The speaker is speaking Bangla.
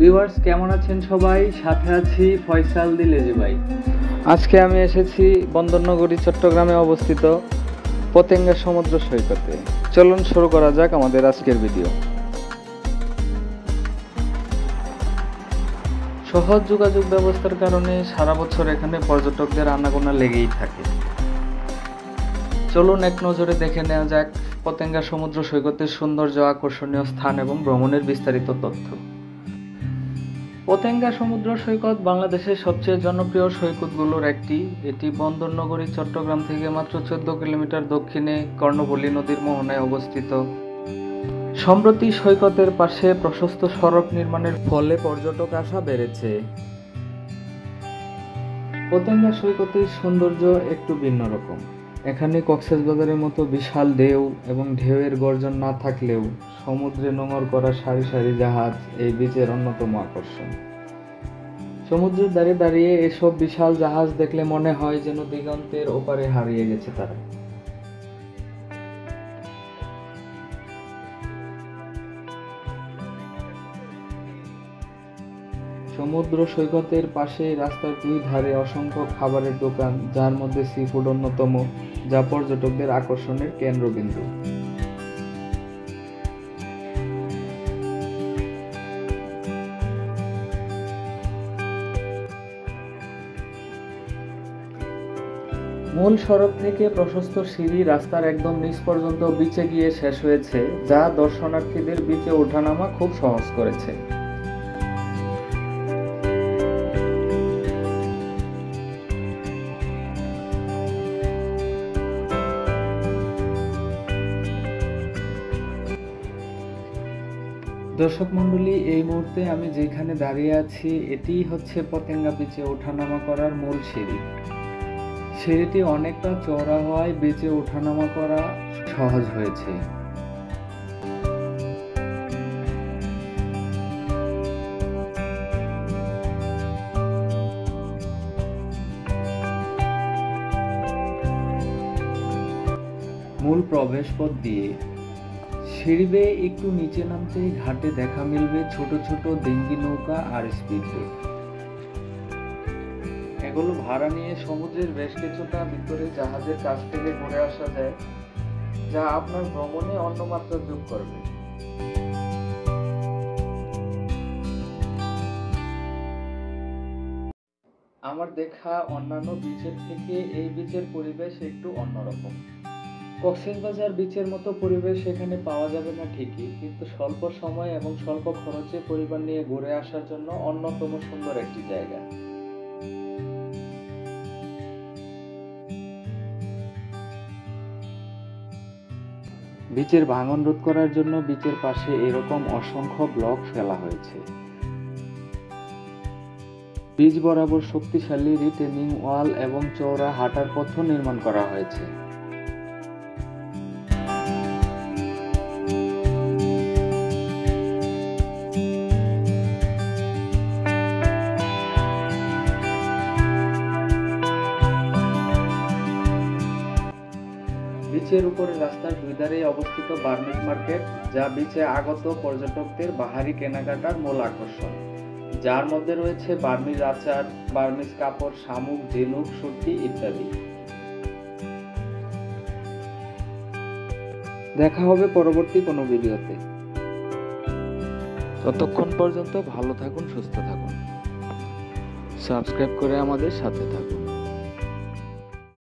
ভিউয়ার্স কেমন আছেন সবাই? সাথে আছি ফয়সাল দিলেজি ভাই। আজকে আমি এসেছি বন্দরনগরী চট্টগ্রামে অবস্থিত পতেঙ্গা সমুদ্র সৈকতে। চলুন শুরু করা যাক আমাদের আজকের ভিডিও। সহজ যোগাযোগ ব্যবস্থার কারণে সারা বছর এখানে পর্যটকদের আনাগোনা লেগেই থাকে। চলুন এক নজরে দেখে নেওয়া যাক পতেঙ্গা সমুদ্র সৈকতের সৌন্দর্য, আকর্ষণীয় স্থান এবং ভ্রমণের বিস্তারিত তথ্য। পতেঙ্গা সমুদ্র সৈকত বাংলাদেশের সবচেয়ে জনপ্রিয় সৈকতগুলোর একটি। এটি বন্দরনগরী চট্টগ্রাম থেকে মাত্র 14 কিলোমিটার দক্ষিণে কর্ণফুলী নদীর মোহনায় অবস্থিত। সম্প্রতি সৈকতের পাশে প্রশস্ত সড়ক নির্মাণের ফলে পর্যটক আসা বেড়েছে। পতেঙ্গা সৈকতের সৌন্দর্য একটু ভিন্ন রকম। এখানে কক্সবাজারের মতো বিশাল ঢেউ এবং ঢেউয়ের গর্জন না থাকলেও সমুদ্রে নোঙর করা সারি সারি জাহাজ এই বিচের অন্যতম আকর্ষণ। সমুদ্রের ধারে দাঁড়িয়ে এসব বিশাল জাহাজ দেখলে মনে হয় যেন দিগন্তের ওপারে হারিয়ে গেছে তারা। সমুদ্র সৈকতের পাশে রাস্তার দুই ধারে অসংখ্য খাবারের দোকান, যার মধ্যে সি ফুড অন্যতম, যা পর্যটকদের আকর্ষণের কেন্দ্রবিন্দু। মূল সড়ক থেকে প্রশস্ত সিঁড়ি রাস্তার একদম নিচ পর্যন্ত বিচে গিয়ে শেষ হয়েছে, যা দর্শনার্থীদের বিচে ওঠানামা খুব সহজ করেছে। দর্শক মণ্ডলী, এই মুহূর্তে আমি যেখানে দাঁড়িয়ে আছি এটি হচ্ছে পতেঙ্গা বিচে ওঠানামা করার মূল সিঁড়ি। সিঁড়িটি অনেকটা চওড়া হওয়ায় বিচে ওঠানামা করা সহজ হয়েছে। মূল প্রবেশ পথ দিয়ে সিঁড়ি বেয়ে একটু নিচে নামতেই ঘাটে দেখা মিলবে ছোট ছোট ডিঙ্গি নৌকা আর স্পিডবোট। এগুলো ভাড়া নিয়ে সমুদ্রের বেশ কিছুটা ভিতরে জাহাজের কাছ থেকে ঘুরে আসা যায়, যা আপনার ভ্রমণে অন্য মাত্রা যোগ করবে। আমার দেখা অন্যান্য বিচের থেকে এই বিচের পরিবেশ একটু অন্যরকম। কক্সবাজার বিচের মতো পরিবেশ এখানে পাওয়া যাবে না ঠিকই, কিন্তু স্বল্প সময় এবং স্বল্প খরচে পরিবার নিয়ে ঘুরে আসার জন্য অন্যতম সুন্দর একটি জায়গা। বিচের ভাঙন রোধ করার জন্য বিচের পাশে এরকম অসংখ্য ব্লক ফেলা হয়েছে। বিচ বরাবর শক্তিশালী রিটেনিং ওয়াল এবং চওড়া হাঁটার পথ নির্মাণ করা হয়েছে। বিচের উপরে রাস্তার দুই ধারে অবস্থিত বার্মিজ মার্কেট, যা বিচে আগত পর্যটকদের বাহারি কেনাকাটার মূল আকর্ষণ, যার মধ্যে রয়েছে বার্মিজ আচার, বার্মিজ কাপড়, শামুক, ঝিনুক, সুটকি ইত্যাদি। দেখা হবে পরবর্তী কোনো ভিডিওতে। ততক্ষণ পর্যন্ত ভালো থাকুন, সুস্থ থাকুন, সাবস্ক্রাইব করে আমাদের সাথে থাকুন।